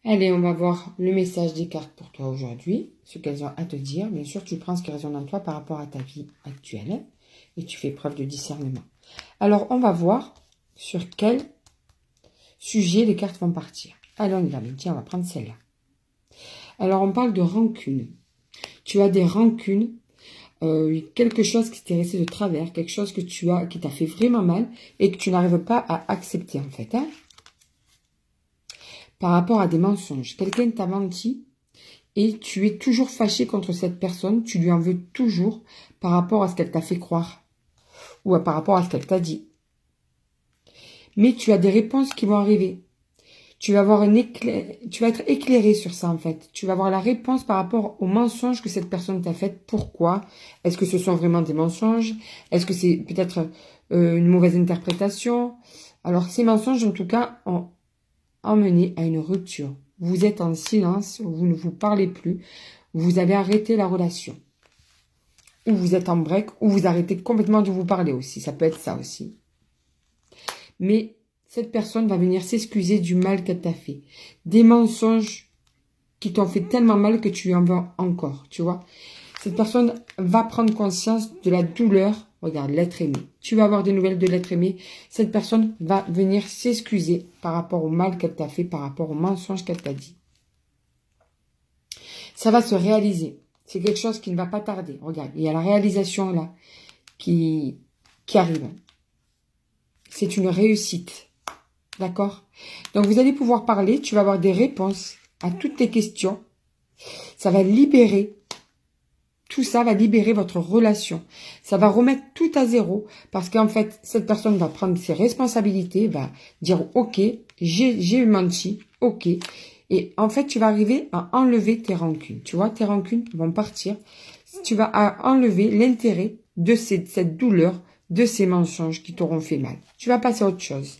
Allez, on va voir le message des cartes pour toi aujourd'hui, ce qu'elles ont à te dire. Bien sûr, tu prends ce qui résonne en toi par rapport à ta vie actuelle et tu fais preuve de discernement. Alors, on va voir sur quel sujet les cartes vont partir. Alors, on y va, mais tiens, on va prendre celle-là. Alors, on parle de rancune. Tu as des rancunes, quelque chose qui t'est resté de travers, quelque chose que qui t'a fait vraiment mal et que tu n'arrives pas à accepter, en fait, hein. Par rapport à des mensonges. Quelqu'un t'a menti et tu es toujours fâché contre cette personne. Tu lui en veux toujours par rapport à ce qu'elle t'a fait croire ou par rapport à ce qu'elle t'a dit. Mais tu as des réponses qui vont arriver. Tu vas avoir tu vas être éclairé sur ça en fait. Tu vas avoir la réponse par rapport aux mensonges que cette personne t'a fait. Pourquoi? Est-ce que ce sont vraiment des mensonges? Est-ce que c'est peut-être une mauvaise interprétation? Alors ces mensonges en tout cas ont emmené à une rupture. Vous êtes en silence, vous ne vous parlez plus, vous avez arrêté la relation. Ou vous êtes en break, ou vous arrêtez complètement de vous parler aussi. Ça peut être ça aussi. Mais cette personne va venir s'excuser du mal qu'elle t'a fait. Des mensonges qui t'ont fait tellement mal que tu lui en veux encore, tu vois. Cette personne va prendre conscience de la douleur. Regarde, l'être aimé. Tu vas avoir des nouvelles de l'être aimé. Cette personne va venir s'excuser par rapport au mal qu'elle t'a fait, par rapport aux mensonges qu'elle t'a dit. Ça va se réaliser. C'est quelque chose qui ne va pas tarder. Regarde, il y a la réalisation là qui arrive. C'est une réussite. D'accord? Donc, vous allez pouvoir parler. Tu vas avoir des réponses à toutes tes questions. Ça va libérer. Tout ça va libérer votre relation. Ça va remettre tout à zéro. Parce qu'en fait, cette personne va prendre ses responsabilités. Va dire, ok, j'ai menti. Ok. Et en fait, tu vas arriver à enlever tes rancunes. Tu vois, tes rancunes vont partir. Tu vas enlever l'intérêt de cette douleur, de ces mensonges qui t'auront fait mal. Tu vas passer à autre chose.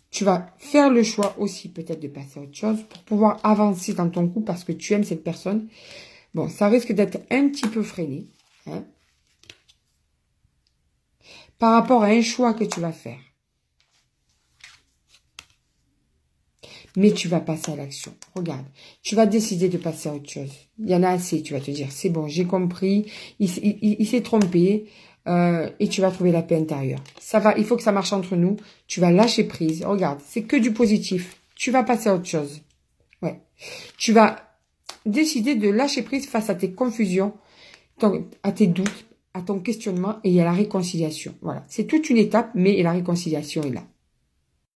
Tu vas faire le choix aussi peut-être de passer à autre chose pour pouvoir avancer dans ton couple parce que tu aimes cette personne. Bon, ça risque d'être un petit peu freiné, hein, par rapport à un choix que tu vas faire. Mais tu vas passer à l'action. Regarde, tu vas décider de passer à autre chose. Il y en a assez, tu vas te dire, c'est bon, j'ai compris, il s'est trompé, et tu vas trouver la paix intérieure. Ça va, il faut que ça marche entre nous. Tu vas lâcher prise. Regarde, c'est que du positif. Tu vas passer à autre chose. Ouais. Tu vas décider de lâcher prise face à tes confusions, à tes doutes, à ton questionnement et à la réconciliation. Voilà. C'est toute une étape, mais la réconciliation est là.